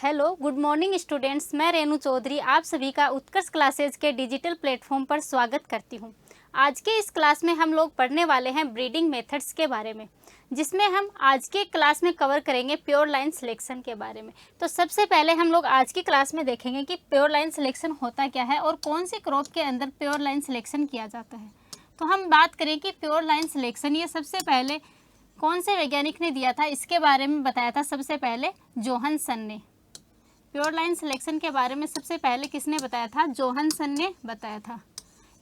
Hello good morning students, मैं रेनू चौधरी आप सभी का उत्कर्ष क्लासेज के डिजिटल प्लेटफॉर्म पर स्वागत करती हूं। आज के इस क्लास में हम लोग पढ़ने वाले हैं ब्रीडिंग मेथड्स के बारे में, जिसमें हम आज के क्लास में कवर करेंगे प्योर लाइन सिलेक्शन के बारे में। तो सबसे पहले हम लोग आज की क्लास में देखेंगे कि प्योर लाइन सिलेक्शन होता क्या है और कौन सी क्रॉप के अंदर प्योर लाइन सिलेक्शन किया जाता है। तो हम बात करें कि प्योर लाइन सिलेक्शन ये सबसे पहले कौन से वैज्ञानिक ने दिया था, इसके बारे में बताया था सबसे पहले जोहानसन ने। प्योर लाइन सिलेक्शन के बारे में सबसे पहले किसने बताया था? जोहानसन ने बताया था।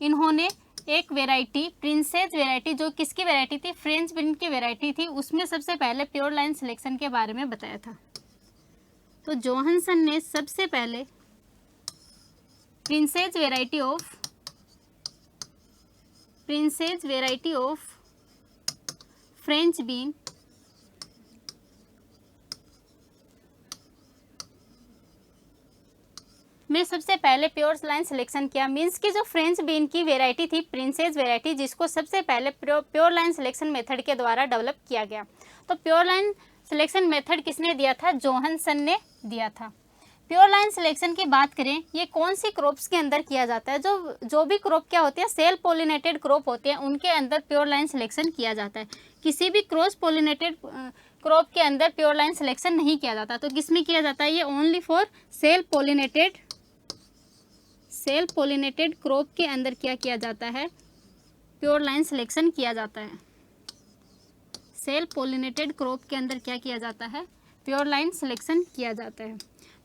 इन्होंने एक वैरायटी प्रिंसेस वैरायटी, जो किसकी वैरायटी थी? फ्रेंच बीन की वैरायटी थी, उसमें सबसे पहले प्योर लाइन सिलेक्शन के बारे में बताया था। तो जोहानसन ने सबसे पहले princess variety of French bean में सबसे पहले प्योर लाइन सिलेक्शन किया। मीन्स कि जो फ्रेंच बीन की वैरायटी थी प्रिंसेस वैरायटी, जिसको सबसे पहले प्योर लाइन सिलेक्शन मेथड के द्वारा डेवलप किया गया। तो प्योर लाइन सिलेक्शन मेथड किसने दिया था? जोहानसन ने दिया था। प्योर लाइन सिलेक्शन की बात करें, ये कौन सी क्रॉप्स के अंदर किया जाता है? जो भी क्रॉप क्या होती है, सेल पोलिनेटेड क्रॉप होती है, उनके अंदर प्योर लाइन सिलेक्शन किया जाता है। किसी भी क्रॉस पोलिनेटेड क्रॉप के अंदर प्योर लाइन सिलेक्शन नहीं किया जाता। तो किसमें किया जाता है? ये only for sale pollinated crop के अंदर क्या किया जाता है? प्योर लाइन सिलेक्शन किया जाता है। सेल पोलिनेटेड क्रॉप के अंदर क्या किया जाता है? प्योर लाइन सिलेक्शन किया जाता है।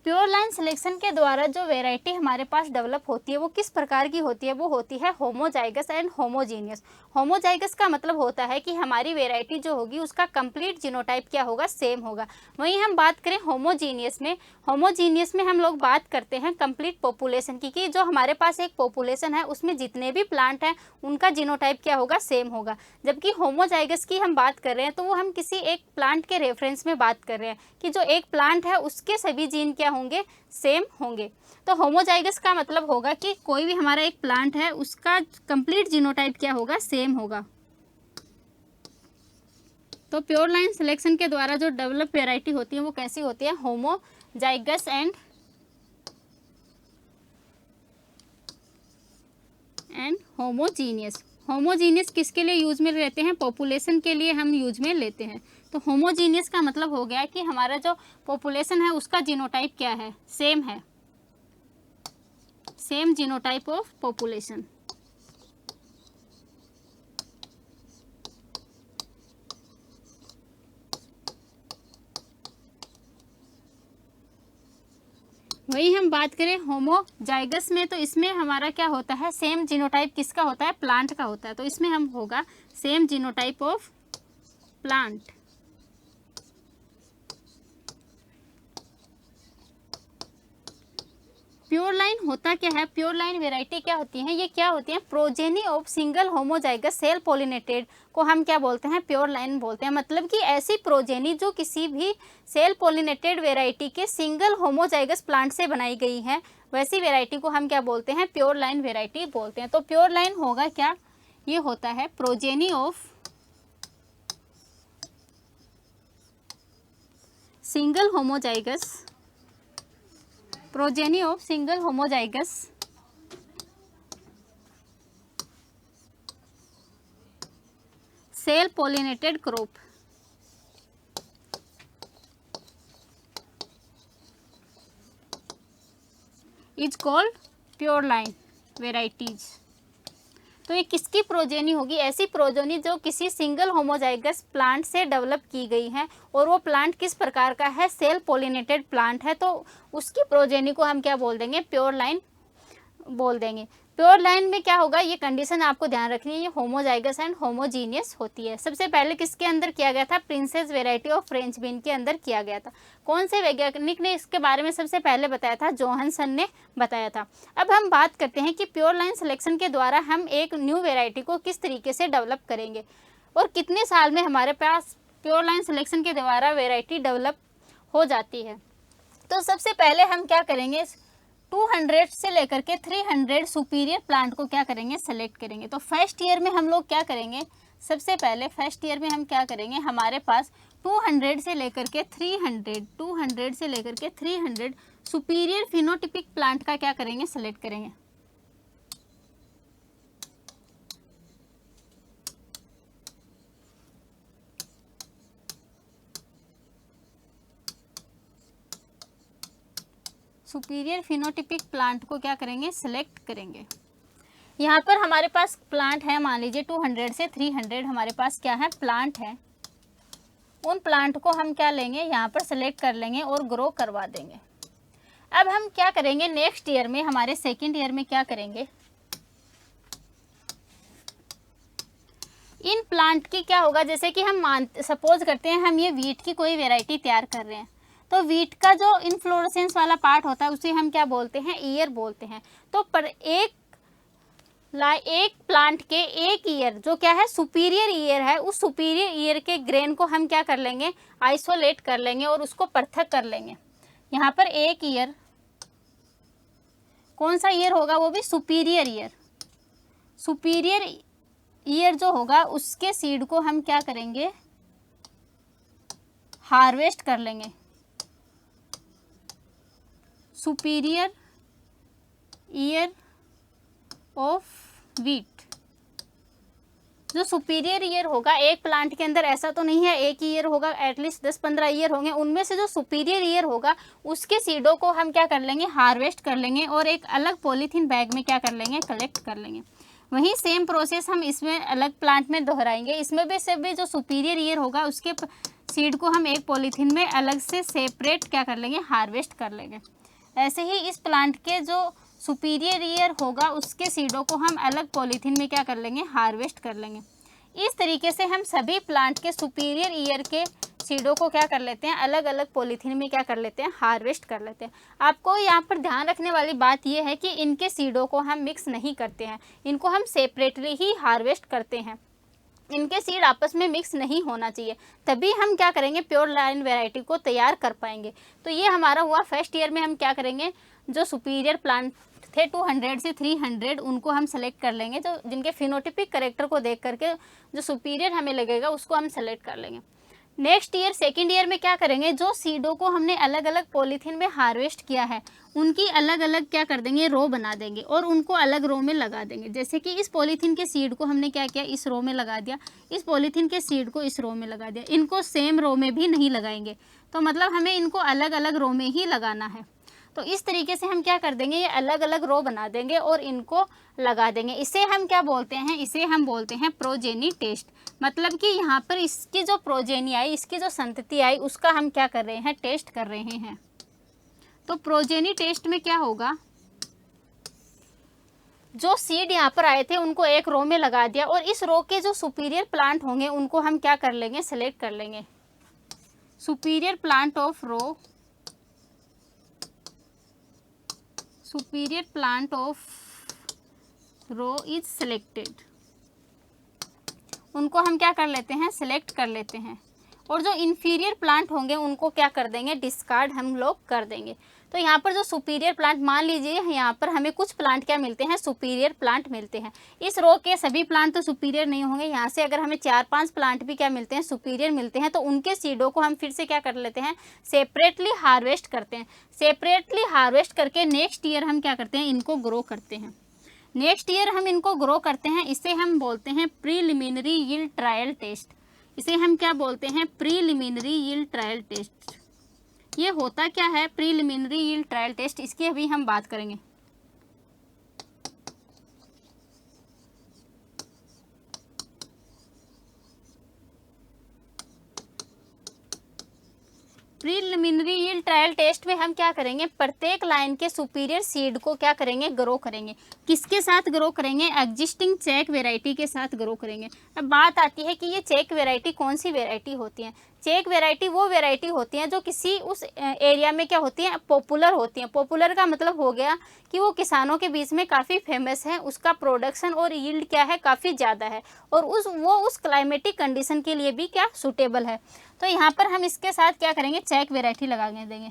प्योर लाइन सिलेक्शन के द्वारा जो वैरायटी हमारे पास डेवलप होती है वो किस प्रकार की होती है? वो होती है होमोजाइगस एंड होमोजीनियस। होमोजाइगस का मतलब होता है कि हमारी वैरायटी जो होगी उसका कंप्लीट जीनोटाइप क्या होगा? सेम होगा। वहीं हम बात करें होमोजीनियस में हम लोग बात करते हैं कंप्लीट पॉपुलेशन की, कि जो हमारे पास एक पॉपुलेशन है उसमें जितने भी प्लांट हैं उनका जीनोटाइप क्या होगा? सेम होगा। जबकि होमोजाइगस की हम बात कर रहे हैं तो वो हम किसी एक प्लांट के रेफरेंस में बात कर रहे हैं कि जो एक प्लांट है उसके सभी जीन क्या होंगे? सेम होंगे। तो होमोजाइगस का मतलब होगा कि कोई भी हमारा एक प्लांट है उसका कंप्लीट जीनोटाइप क्या होगा? सेम होगा। तो प्योर लाइन सिलेक्शन के द्वारा जो डेवलप वैरायटी होती है वो कैसी होती है? Homozygous and homogeneous. होमोजीनियस किसके लिए यूज में लेते हैं? पॉपुलेशन के लिए हम यूज में लेते हैं। तो होमोजीनियस का मतलब हो गया कि हमारा जो पॉपुलेशन है उसका जीनोटाइप क्या है? सेम है। Same genotype of population. वही हम बात करें होमोजाइगस में, तो इसमें हमारा क्या होता है? सेम जीनोटाइप किसका होता है? प्लांट का होता है। तो इसमें हम होगा same genotype of plant. Pure line होता क्या है? प्योर लाइन वेराइटी क्या होती है? ये क्या होती है? Progeny of single homozygous self pollinated को हम क्या बोलते हैं? प्योर लाइन बोलते हैं। मतलब कि ऐसी प्रोजेनी जो किसी भी सेल पोलिनेटेड वेराइटी के सिंगल होमोजाइगस प्लांट से बनाई गई है, वैसी वेराइटी को हम क्या बोलते हैं? प्योर लाइन वेराइटी बोलते हैं। तो प्योर लाइन होगा क्या? ये होता है progeny of single homozygous, progeny of single homozygous self pollinated crop is called pure line varieties. तो ये किसकी प्रोजेनी होगी? ऐसी प्रोजेनी जो किसी सिंगल होमोजाइगस प्लांट से डेवलप की गई है, और वो प्लांट किस प्रकार का है? सेल पोलिनेटेड प्लांट है। तो उसकी प्रोजेनी को हम क्या बोल देंगे? प्योर लाइन बोल देंगे। प्योर लाइन में क्या होगा? ये कंडीशन आपको ध्यान रखनी है, ये होमोजाइगस एंड होमोजीनियस होती है। सबसे पहले किसके अंदर किया गया था? Princess variety of French bean के अंदर किया गया था। कौन से वैज्ञानिक ने इसके बारे में सबसे पहले बताया था? जोहानसन ने बताया था। अब हम बात करते हैं कि प्योर लाइन सिलेक्शन के द्वारा हम एक न्यू वेराइटी को किस तरीके से डेवलप करेंगे और कितने साल में हमारे पास प्योर लाइन सिलेक्शन के द्वारा वेराइटी डेवलप हो जाती है। तो सबसे पहले हम क्या करेंगे? 200 से लेकर के 300 सुपीरियर प्लांट को क्या करेंगे? सेलेक्ट करेंगे। तो फर्स्ट ईयर में हम लोग क्या करेंगे? सबसे पहले फर्स्ट ईयर में हम क्या करेंगे? हमारे पास 200 से लेकर के 300, 200 से लेकर के 300 सुपीरियर फिनोटिपिक प्लांट का क्या करेंगे, सेलेक्ट करेंगे। सुपीरियर फिनोटिपिक प्लांट को क्या करेंगे, सिलेक्ट करेंगे। यहाँ पर हमारे पास प्लांट है, मान लीजिए 200 से 300 हमारे पास क्या है, प्लांट है। उन प्लांट को हम क्या लेंगे, यहाँ पर सेलेक्ट कर लेंगे और ग्रो करवा देंगे। अब हम क्या करेंगे, नेक्स्ट ईयर में, हमारे सेकेंड ईयर में क्या करेंगे, इन प्लांट की क्या होगा, जैसे कि हम सपोज करते हैं हम ये वीट की कोई वेराइटी तैयार कर रहे हैं, तो वीट का जो इन्फ्लोरेसेंस वाला पार्ट होता है उसे हम क्या बोलते हैं, ईयर बोलते हैं। तो पर एक प्लांट के एक ईयर जो क्या है, सुपीरियर ईयर है, उस सुपीरियर ईयर के ग्रेन को हम क्या कर लेंगे, आइसोलेट कर लेंगे और उसको पृथक कर लेंगे। यहाँ पर एक ईयर, कौन सा ईयर होगा, वो भी सुपीरियर ईयर। सुपीरियर ईयर जो होगा उसके सीड को हम क्या करेंगे, हार्वेस्ट कर लेंगे। सुपीरियर ईयर ऑफ वीट, जो सुपीरियर ईयर होगा एक प्लांट के अंदर, ऐसा तो नहीं है एक ही ईयर होगा, एटलीस्ट 10-15 ईयर होंगे, उनमें से जो सुपीरियर ईयर होगा उसके सीडों को हम क्या कर लेंगे, हार्वेस्ट कर लेंगे और एक अलग पॉलीथीन बैग में क्या कर लेंगे, कलेक्ट कर लेंगे। वही सेम प्रोसेस हम इसमें अलग प्लांट में दोहराएंगे। इसमें भी से भी जो सुपीरियर ईयर होगा उसके सीड को हम एक पॉलीथीन में अलग से सेपरेट क्या कर लेंगे, हार्वेस्ट कर लेंगे। ऐसे ही इस प्लांट के जो सुपीरियर ईयर होगा उसके सीडों को हम अलग पॉलीथीन में क्या कर लेंगे, हार्वेस्ट कर लेंगे। इस तरीके से हम सभी प्लांट के सुपीरियर ईयर के सीडों को क्या कर लेते हैं, अलग अलग पॉलीथीन में क्या कर लेते हैं, हार्वेस्ट कर लेते हैं। आपको यहाँ पर ध्यान रखने वाली बात यह है कि इनके सीडों को हम मिक्स नहीं करते हैं, इनको हम सेपरेटली ही हार्वेस्ट करते हैं। इनके सीड आपस में मिक्स नहीं होना चाहिए, तभी हम क्या करेंगे, प्योर लाइन वैरायटी को तैयार कर पाएंगे। तो ये हमारा हुआ फर्स्ट ईयर में हम क्या करेंगे, जो सुपीरियर प्लांट थे 200 से 300 उनको हम सेलेक्ट कर लेंगे, जो जिनके फिनोटिपिक करेक्टर को देख करके जो सुपीरियर हमें लगेगा उसको हम सेलेक्ट कर लेंगे। नेक्स्ट ईयर सेकेंड ईयर में क्या करेंगे, जो सीडों को हमने अलग अलग पॉलीथीन में हार्वेस्ट किया है उनकी अलग अलग क्या कर देंगे, रो बना देंगे और उनको अलग रो में लगा देंगे। जैसे कि इस पॉलीथीन के सीड को हमने क्या किया, इस रो में लगा दिया, इस पॉलीथीन के सीड को इस रो में लगा दिया। इनको सेम रो में भी नहीं लगाएंगे, तो मतलब हमें इनको अलग अलग रो में ही लगाना है। तो इस तरीके से हम क्या कर देंगे, ये अलग अलग रो बना देंगे और इनको लगा देंगे। इसे हम क्या बोलते हैं, इसे हम बोलते हैं प्रोजेनी टेस्ट। मतलब कि यहाँ पर इसकी जो प्रोजेनी आई, इसकी जो संतति आई, उसका हम क्या कर रहे हैं, टेस्ट कर रहे हैं। तो प्रोजेनी टेस्ट में क्या होगा, जो सीड यहाँ पर आए थे उनको एक रो में लगा दिया और इस रो के जो सुपीरियर प्लांट होंगे उनको हम क्या कर लेंगे, सेलेक्ट कर लेंगे। Superior plant of row, superior plant of row is selected, उनको हम क्या कर लेते हैं, सेलेक्ट कर लेते हैं। और जो इन्फीरियर प्लांट होंगे उनको क्या कर देंगे, डिस्कार्ड हम लोग कर देंगे। तो यहाँ पर जो सुपीरियर प्लांट, मान लीजिए यहाँ पर हमें कुछ प्लांट क्या मिलते हैं, सुपीरियर प्लांट मिलते हैं। इस रो के सभी प्लांट तो सुपीरियर नहीं होंगे, यहाँ से अगर हमें 4-5 प्लांट भी क्या मिलते हैं, सुपीरियर मिलते हैं, तो उनके सीडों को हम फिर से क्या कर लेते हैं, सेपरेटली हार्वेस्ट करते हैं। सेपरेटली हार्वेस्ट करके नेक्स्ट ईयर हम क्या करते हैं, इनको ग्रो करते हैं। नेक्स्ट ईयर हम इनको ग्रो करते हैं, इसे हम बोलते हैं प्रीलिमिनरी यील्ड ट्रायल टेस्ट। इसे हम क्या बोलते हैं, प्रीलिमिनरी यील्ड ट्रायल टेस्ट। ये होता क्या है प्रीलिमिनरी यील्ड ट्रायल टेस्ट, इसकी अभी हम बात करेंगे। प्रीलिमिनरी यील्ड ट्रायल टेस्ट में हम क्या करेंगे, प्रत्येक लाइन के सुपीरियर सीड को क्या करेंगे, ग्रो करेंगे। किसके साथ ग्रो करेंगे, एग्जिस्टिंग चेक वेराइटी के साथ ग्रो करेंगे। अब बात आती है कि ये चेक वेराइटी कौन सी वेराइटी होती है। चेक वेराइटी वो वेराइटी होती हैं जो किसी उस एरिया में क्या होती हैं, पॉपुलर होती हैं। पॉपुलर का मतलब हो गया कि वो किसानों के बीच में काफ़ी फेमस है, उसका प्रोडक्शन और यील्ड क्या है, काफ़ी ज़्यादा है और वो उस क्लाइमेटिक कंडीशन के लिए भी क्या सूटेबल है। तो यहाँ पर हम इसके साथ क्या करेंगे, चेक वेराइटी लगा देंगे।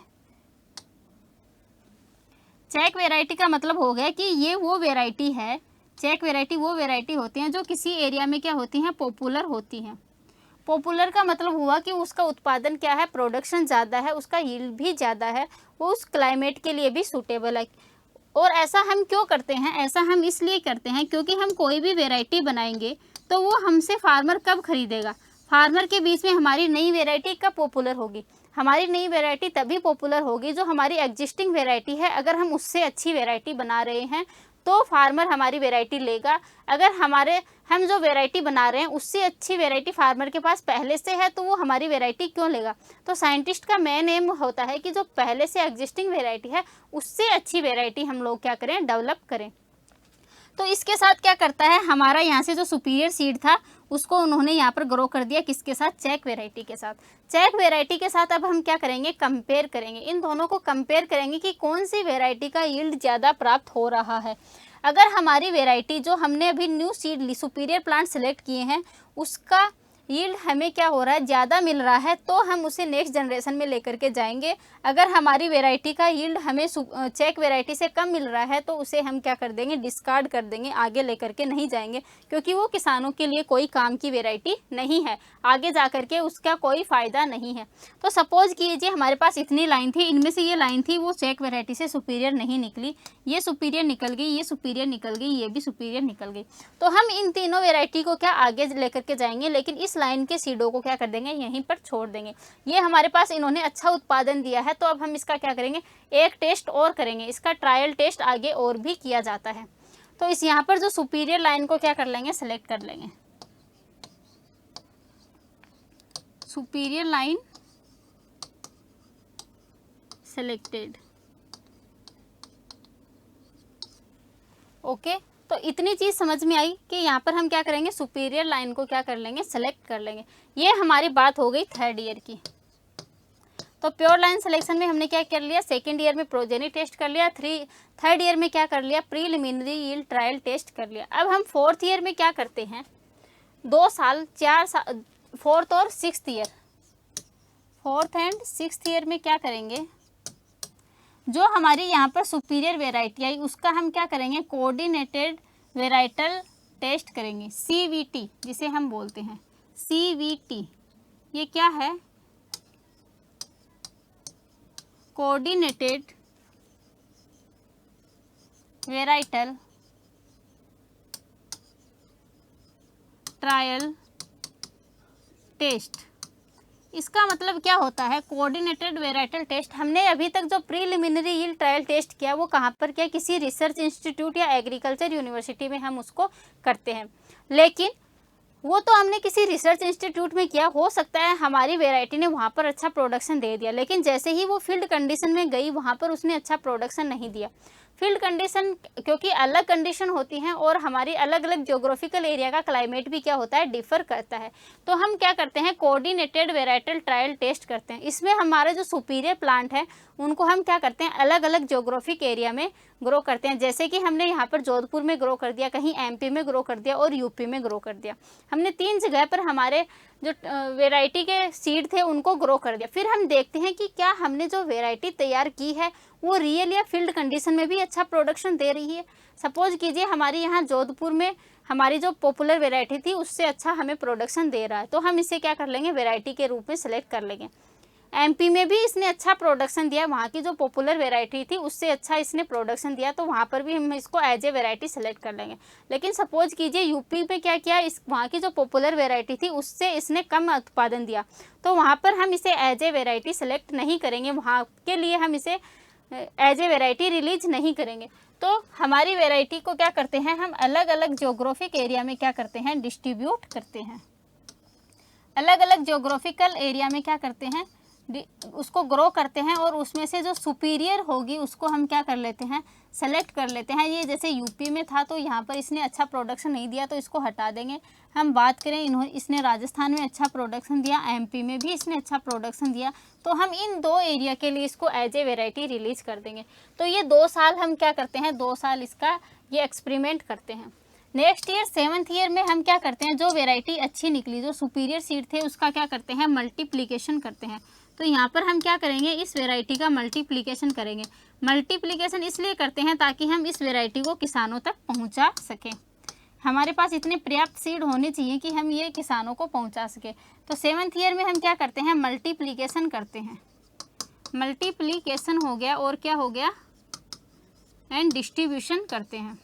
चेक वेराइटी का मतलब हो गया कि ये वो वेराइटी है, चेक वेराइटी वो वेराइटी होती हैं जो किसी एरिया में क्या होती हैं, पॉपुलर होती हैं। पॉपुलर का मतलब हुआ कि उसका उत्पादन क्या है, प्रोडक्शन ज़्यादा है, उसका यील्ड भी ज़्यादा है, वो उस क्लाइमेट के लिए भी सूटेबल है। और ऐसा हम क्यों करते हैं, ऐसा हम इसलिए करते हैं क्योंकि हम कोई भी वेराइटी बनाएंगे तो वो हमसे फार्मर कब खरीदेगा, फार्मर के बीच में हमारी नई वेराइटी कब पॉपुलर होगी। हमारी नई वेराइटी तभी पॉपुलर होगी जो हमारी एग्जिस्टिंग वेराइटी है, अगर हम उससे अच्छी वेराइटी बना रहे हैं तो फार्मर हमारी वेराइटी लेगा। अगर हम जो वेराइटी बना रहे हैं उससे अच्छी वेराइटी फार्मर के पास पहले से है तो वो हमारी वेराइटी क्यों लेगा। तो साइंटिस्ट का मेन एम होता है कि जो पहले से एग्जिस्टिंग वेराइटी है उससे अच्छी वेराइटी हम लोग क्या करें, डेवलप करें। तो इसके साथ क्या करता है, हमारा यहाँ से जो सुपीरियर सीड था उसको उन्होंने यहाँ पर ग्रो कर दिया, किसके साथ, चेक वेराइटी के साथ। चेक वेराइटी के साथ अब हम क्या करेंगे, कंपेयर करेंगे, इन दोनों को कंपेयर करेंगे कि कौन सी वेराइटी का यील्ड ज़्यादा प्राप्त हो रहा है। अगर हमारी वेराइटी जो हमने अभी new seed superior plant select किए हैं उसका यील्ड हमें क्या हो रहा है, ज़्यादा मिल रहा है, तो हम उसे नेक्स्ट जनरेशन में लेकर के जाएंगे। अगर हमारी वेराइटी का यील्ड हमें चेक वेराइटी से कम मिल रहा है तो उसे हम क्या कर देंगे, डिस्कार्ड कर देंगे, आगे लेकर के नहीं जाएंगे, क्योंकि वो किसानों के लिए कोई काम की वेराइटी नहीं है, आगे जा कर के उसका कोई फ़ायदा नहीं है। तो सपोज कीजिए हमारे पास इतनी लाइन थी, इनमें से ये लाइन थी वो चेक वेराइटी से सुपीरियर नहीं निकली, ये सुपीरियर निकल गई, ये सुपीरियर निकल गई, ये भी सुपीरियर निकल गई। तो हम इन तीनों वेराइटी को क्या आगे लेकर के जाएंगे, लेकिन इस लाइन के सीडों को क्या कर देंगे, यहीं पर छोड़ देंगे। ये हमारे पास इन्होंने अच्छा उत्पादन दिया है तो अब हम इसका क्या करेंगे, एक टेस्ट और करेंगे, इसका ट्रायल टेस्ट आगे और भी किया जाता है। तो इस यहाँ पर जो सुपीरियर लाइन को क्या कर लेंगे, सेलेक्ट कर लेंगे, सुपीरियर लाइन सेलेक्टेड। ओके, तो इतनी चीज़ समझ में आई कि यहाँ पर हम क्या करेंगे, सुपीरियर लाइन को क्या कर लेंगे, सेलेक्ट कर लेंगे। ये हमारी बात हो गई थर्ड ईयर की। तो प्योर लाइन सिलेक्शन में हमने क्या कर लिया, सेकेंड ईयर में प्रोजेनी टेस्ट कर लिया, थर्ड ईयर में क्या कर लिया, प्रीलिमिनरी यील्ड ट्रायल टेस्ट कर लिया। अब हम फोर्थ ईयर में क्या करते हैं, 2 साल 4 साल, फोर्थ और sixth year, fourth and sixth year में क्या करेंगे, जो हमारी यहाँ पर सुपीरियर वेराइटी आई उसका हम क्या करेंगे, कोऑर्डिनेटेड वेराइटल टेस्ट करेंगे, CVT जिसे हम बोलते हैं CVT। ये क्या है, कोऑर्डिनेटेड वेराइटल ट्रायल टेस्ट। इसका मतलब क्या होता है, कोऑर्डिनेटेड वेराइटल टेस्ट हमने अभी तक जो प्रीलिमिनरी यील्ड ट्रायल टेस्ट किया वो कहाँ पर किया, किसी रिसर्च इंस्टीट्यूट या एग्रीकल्चर यूनिवर्सिटी में हम उसको करते हैं। लेकिन वो तो हमने किसी रिसर्च इंस्टीट्यूट में किया, हो सकता है हमारी वेराइटी ने वहाँ पर अच्छा प्रोडक्शन दे दिया, लेकिन जैसे ही वो फील्ड कंडीशन में गई वहाँ पर उसने अच्छा प्रोडक्शन नहीं दिया। फील्ड कंडीशन क्योंकि अलग कंडीशन होती हैं और हमारी अलग अलग ज्योग्राफिकल एरिया का क्लाइमेट भी क्या होता है, डिफर करता है। तो हम क्या करते हैं, कोऑर्डिनेटेड वेराइटल ट्रायल टेस्ट करते हैं। इसमें हमारे जो सुपीरियर प्लांट है उनको हम क्या करते हैं, अलग अलग ज्योग्राफिक एरिया में ग्रो करते हैं। जैसे कि हमने यहाँ पर जोधपुर में ग्रो कर दिया, कहीं MP में ग्रो कर दिया और UP में ग्रो कर दिया। हमने 3 जगह पर हमारे जो वेराइटी के सीड थे उनको ग्रो कर दिया। फिर हम देखते हैं कि क्या हमने जो वेराइटी तैयार की है वो रियल या फील्ड कंडीशन में भी अच्छा प्रोडक्शन दे रही है। सपोज कीजिए हमारी यहाँ जोधपुर में हमारी जो पॉपुलर वेराइटी थी उससे अच्छा हमें प्रोडक्शन दे रहा है, तो हम इसे क्या कर लेंगे, वेराइटी के रूप में सेलेक्ट कर लेंगे। MP में भी इसने अच्छा प्रोडक्शन दिया, वहाँ की जो पॉपुलर वेराइटी थी उससे अच्छा इसने प्रोडक्शन दिया, तो वहाँ पर भी हम इसको एज ए वेराइटी सेलेक्ट कर लेंगे। लेकिन सपोज कीजिए UP में क्या किया, इस वहाँ की जो पॉपुलर वेराइटी थी उससे इसने कम उत्पादन दिया, तो वहाँ पर हम इसे एज ए वेराइटी सेलेक्ट नहीं करेंगे, वहाँ के लिए हम इसे एज ए वेराइटी रिलीज नहीं करेंगे। तो हमारी वेराइटी को क्या करते हैं, हम अलग अलग ज्योग्राफिक एरिया में क्या करते हैं, डिस्ट्रीब्यूट करते हैं। अलग अलग ज्योग्राफिकल एरिया में क्या करते हैं, उसको ग्रो करते हैं, और उसमें से जो सुपीरियर होगी उसको हम क्या कर लेते हैं, सेलेक्ट कर लेते हैं। ये जैसे UP में था तो यहाँ पर इसने अच्छा प्रोडक्शन नहीं दिया तो इसको हटा देंगे। हम बात करें इसने राजस्थान में अच्छा प्रोडक्शन दिया, MP में भी इसने अच्छा प्रोडक्शन दिया, तो हम इन 2 एरिया के लिए इसको एज ए वेराइटी रिलीज कर देंगे। तो ये 2 साल हम क्या करते हैं, 2 साल इसका ये एक्सपेरिमेंट करते हैं। नेक्स्ट ईयर 7th ईयर में हम क्या करते हैं, जो वेराइटी अच्छी निकली, जो सुपीरियर सीड थे उसका क्या करते हैं, मल्टीप्लिकेशन करते हैं। तो यहाँ पर हम क्या करेंगे, इस वेराइटी का मल्टीप्लिकेशन करेंगे। मल्टीप्लिकेशन इसलिए करते हैं ताकि हम इस वेराइटी को किसानों तक पहुँचा सकें। हमारे पास इतने पर्याप्त सीड होने चाहिए कि हम ये किसानों को पहुंचा सके। तो 7th ईयर में हम क्या करते हैं, मल्टीप्लिकेशन करते हैं। मल्टीप्लिकेशन हो गया और क्या हो गया, एंड डिस्ट्रीब्यूशन करते हैं।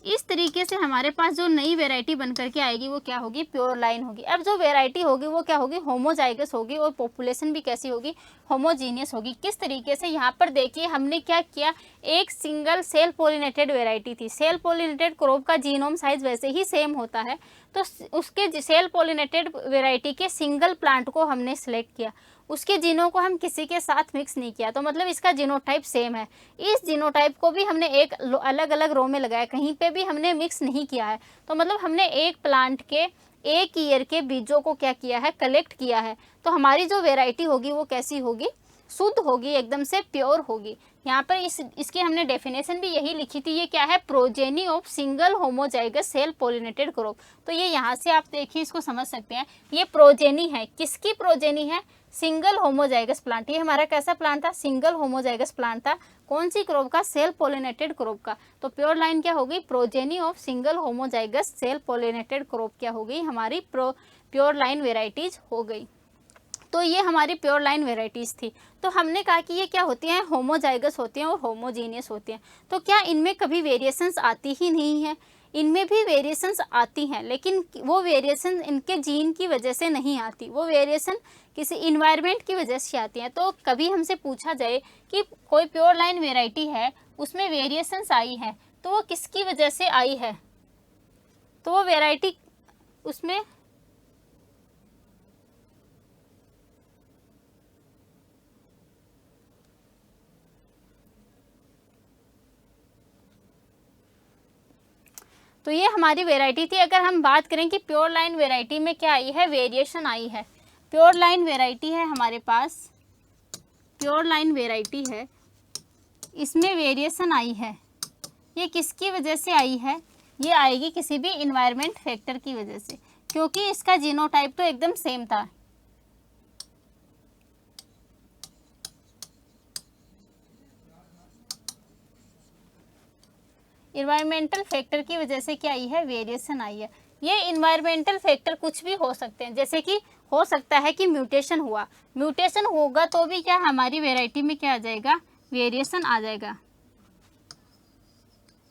इस तरीके से हमारे पास जो नई वैरायटी बन करके आएगी वो क्या होगी, प्योर लाइन होगी। अब जो वैरायटी होगी वो क्या होगी, होमोजाइगस होगी, और पॉपुलेशन भी कैसी होगी, होमोजीनियस होगी। किस तरीके से, यहाँ पर देखिए हमने क्या किया, एक सिंगल सेल पोलिनेटेड वैरायटी थी। सेल पोलिनेटेड क्रॉप का जीनोम साइज वैसे ही सेम होता है, तो उसके सेल पोलिनेटेड वैरायटी के सिंगल प्लांट को हमने सेलेक्ट किया, उसके जीनों को हम किसी के साथ मिक्स नहीं किया, तो मतलब इसका जीनोटाइप सेम है। इस जीनोटाइप को भी हमने एक अलग अलग रो में लगाया, कहीं पे भी हमने मिक्स नहीं किया है। तो मतलब हमने एक प्लांट के एक ईयर के बीजों को क्या किया है, कलेक्ट किया है। तो हमारी जो वैरायटी होगी वो कैसी होगी, शुद्ध होगी, एकदम से प्योर होगी। यहाँ पर इसकी हमने डेफिनेशन भी यही लिखी थी, ये क्या है, progeny of single homozygous self pollinated crop. तो ये यहाँ से आप देखिए इसको समझ सकते हैं, ये प्रोजेनी है, किसकी प्रोजेनी है, सिंगल होमोजाइगस प्लांट। ये हमारा कैसा प्लांट था, सिंगल होमोजाइगस प्लांट था। कौन सी क्रॉप का, सेल पोलिनेटेड क्रॉप का। तो प्योर लाइन क्या होगी, progeny of single homozygous self pollinated crop क्या हो गई, हमारी प्योर लाइन वेराइटीज हो गई। तो ये हमारी प्योर लाइन वेराइटीज़ थी। तो हमने कहा कि ये क्या होती हैं, होमोजाइगस होती हैं और होमोजीनियस होती हैं। तो क्या इनमें कभी वेरिएशंस आती ही नहीं है, इनमें भी वेरिएशंस आती हैं, लेकिन वो वेरिएशन इनके जीन की वजह से नहीं आती, वो वेरिएशन किसी इन्वायरमेंट की वजह से आती हैं। तो कभी हमसे पूछा जाए कि कोई प्योर लाइन वेराइटी है उसमें वेरिएशंस आई है, तो वो किसकी वजह से आई है, तो वो वेराइटी उसमें तो ये हमारी वेराइटी थी। अगर हम बात करें कि प्योर लाइन वेराइटी में क्या आई है, वेरिएशन आई है। प्योर लाइन वेराइटी है हमारे पास, प्योर लाइन वेराइटी है, इसमें वेरिएशन आई है। ये किसकी वजह से आई है, ये आएगी किसी भी इन्वायरमेंट फैक्टर की वजह से, क्योंकि इसका जीनोटाइप तो एकदम सेम था। इन्वायरमेंटल फैक्टर की वजह से क्या आई है, वेरिएशन आई है। ये इन्वायरमेंटल फैक्टर कुछ भी हो सकते हैं, जैसे कि हो सकता है कि म्यूटेशन हुआ, म्यूटेशन होगा तो भी क्या हमारी वेराइटी में क्या आ जाएगा, वेरिएशन आ जाएगा,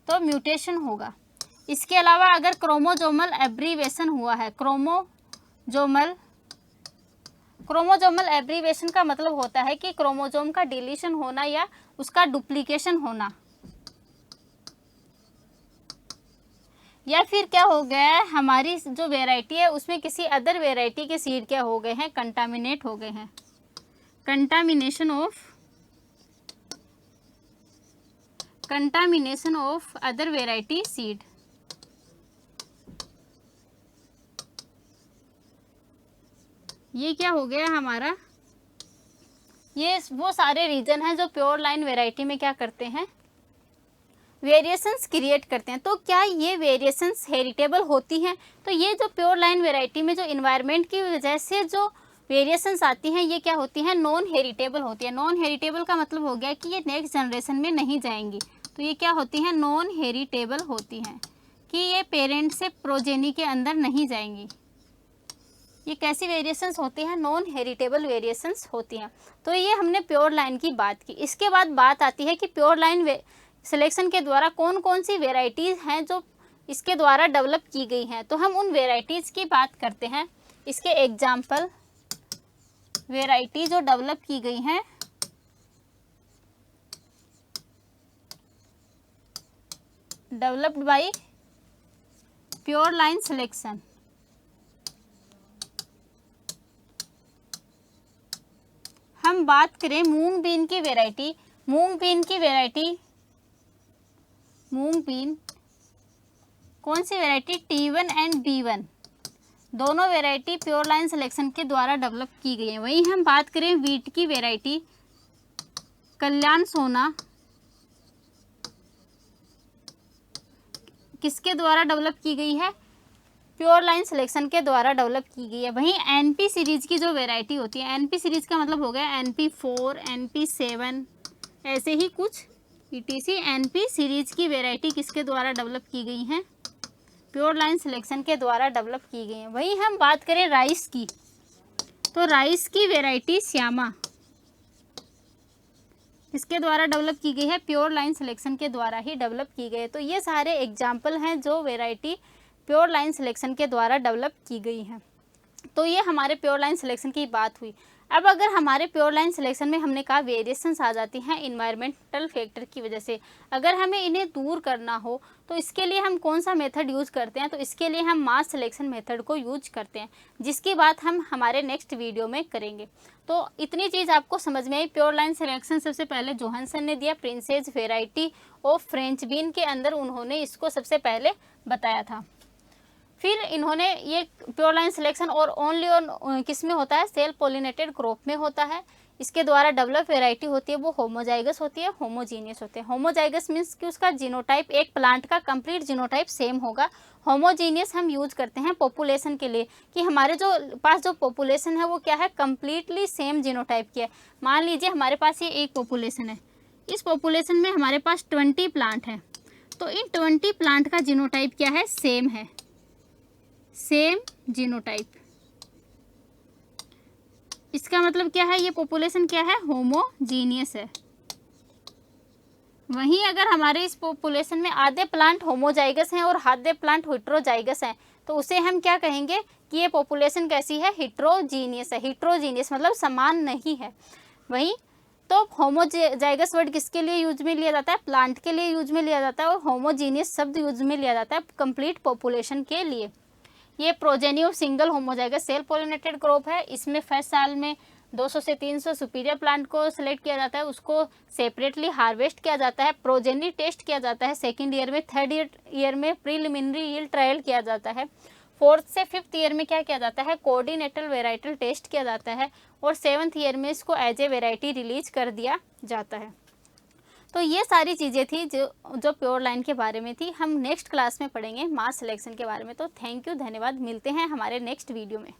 तो म्यूटेशन होगा। इसके अलावा अगर क्रोमोजोमल एब्रीवेशन हुआ है, क्रोमोजोमल एब्रीवेशन का मतलब होता है कि क्रोमोजोम का डिलीशन होना या उसका डुप्लीकेशन होना, या फिर क्या हो गया है, हमारी जो वेराइटी है उसमें किसी अदर वेराइटी के सीड क्या हो गए हैं, कंटामिनेट हो गए हैं। Contamination of other variety seed. ये क्या हो गया हमारा, ये वो सारे रीजन हैं जो प्योर लाइन वेराइटी में क्या करते हैं, वेरिएशंस क्रिएट करते हैं। तो क्या ये वेरिएशंस हेरिटेबल होती हैं, तो ये जो प्योर लाइन वेराइटी में जो इन्वायरमेंट की वजह से जो वेरिएशंस आती हैं, ये क्या होती हैं, नॉन हेरिटेबल होती है। नॉन हेरिटेबल का मतलब हो गया कि ये नेक्स्ट जनरेशन में नहीं जाएंगी, तो ये क्या होती हैं, नॉन हेरिटेबल होती हैं, कि ये पेरेंट से प्रोजेनी के अंदर नहीं जाएंगी। ये कैसी वेरिएशंस होती हैं, नॉन हेरिटेबल वेरिएशंस होती हैं। तो ये हमने प्योर लाइन की बात की। इसके बाद बात आती है कि प्योर लाइन सिलेक्शन के द्वारा कौन कौन सी वेराइटीज़ हैं जो इसके द्वारा डेवलप की गई हैं। तो हम उन वेराइटीज़ की बात करते हैं। इसके एग्जाम्पल वेराइटी जो डेवलप की गई हैं, developed by pure line selection. हम बात करें मूंग बीन की वेराइटी, मूंग बीन कौन सी वेराइटी, T1 एंड B1, दोनों वेराइटी प्योर लाइन सिलेक्शन के द्वारा डेवलप की गई है। वहीं हम बात करें वीट की वेराइटी, कल्याण सोना, किसके द्वारा डेवलप की गई है, प्योर लाइन सिलेक्शन के द्वारा डेवलप की गई है। वहीं NP सीरीज की जो वेराइटी होती है, NP सीरीज का मतलब हो गया NP4, NP7, ऐसे ही कुछ ETC NP सीरीज की वैरायटी किसके द्वारा डेवलप की गई हैं? प्योर लाइन सिलेक्शन के द्वारा डेवलप की गई हैं। वही हम बात करें राइस की, तो राइस की वैरायटी श्यामा इसके द्वारा डेवलप की गई है? प्योर लाइन सिलेक्शन के द्वारा ही डेवलप की गई है। तो ये सारे एग्जाम्पल हैं जो वैरायटी प्योर लाइन सिलेक्शन के द्वारा डेवलप की गई हैं। तो ये हमारे प्योर लाइन सिलेक्शन की बात हुई। अब अगर हमारे प्योर लाइन सिलेक्शन में हमने कहा वेरिएशंस आ जाती हैं इन्वायरमेंटल फैक्टर की वजह से, अगर हमें इन्हें दूर करना हो तो इसके लिए हम कौन सा मेथड यूज़ करते हैं? तो इसके लिए हम मास सिलेक्शन मेथड को यूज करते हैं, जिसकी बात हम हमारे नेक्स्ट वीडियो में करेंगे। तो इतनी चीज़ आपको समझ में आई। प्योर लाइन सिलेक्शन सबसे पहले जोहानसन ने दिया, princess variety of French bean के अंदर उन्होंने इसको सबसे पहले बताया था। फिर इन्होंने ये प्योर लाइन सिलेक्शन और ओनली और किस में होता है? सेल्फ पोलिनेटेड क्रॉप में होता है। इसके द्वारा डेवलप वैरायटी होती है वो होमोजाइगस होती है, होमोजीनियस होते हैं। होमोजाइगस मीन्स कि उसका जीनोटाइप एक प्लांट का कंप्लीट जीनोटाइप सेम होगा। होमोजीनियस हम यूज करते हैं पॉपुलेशन के लिए कि हमारे जो पास जो पॉपुलेशन है वो क्या है? कंप्लीटली सेम जीनोटाइप की है। मान लीजिए हमारे पास ये एक पॉपुलेशन है, इस पॉपुलेशन में हमारे पास 20 प्लांट है, तो इन 20 प्लांट का जीनोटाइप क्या है? सेम है, सेम जीनोटाइप। इसका मतलब क्या है? ये पॉपुलेशन क्या है? होमोजीनियस है। वहीं अगर हमारे इस पॉपुलेशन में आधे प्लांट होमोजाइगस हैं और आधे प्लांट हेट्रोजाइगस हैं, तो उसे हम क्या कहेंगे कि ये पॉपुलेशन कैसी है? हेट्रोजीनियस है। हेट्रोजीनियस मतलब समान नहीं है। वहीं तो होमोजाइगस वर्ड किसके लिए यूज में लिया जाता है? प्लांट के लिए यूज में लिया जाता है, और होमोजीनियस शब्द यूज में लिया जाता है कंप्लीट पॉपुलेशन के लिए। ये progeny of single homozygous self pollinated crop है। इसमें फर्स्ट साल में 200 से 300 सुपीरियर प्लांट को सिलेक्ट किया जाता है, उसको सेपरेटली हार्वेस्ट किया जाता है, प्रोजेनी टेस्ट किया जाता है सेकंड ईयर में, थर्ड ईयर में प्रीलिमिनरी यील्ड ट्रायल किया जाता है, फोर्थ से फिफ्थ ईयर में क्या किया जाता है? कोऑर्डिनेटल वेराइटल टेस्ट किया जाता है, और सेवन्थ ईयर में इसको एज ए वेराइटी रिलीज कर दिया जाता है। तो ये सारी चीज़ें थी जो प्योर लाइन के बारे में थी। हम नेक्स्ट क्लास में पढ़ेंगे मास सिलेक्शन के बारे में। तो थैंक यू, धन्यवाद। मिलते हैं हमारे नेक्स्ट वीडियो में।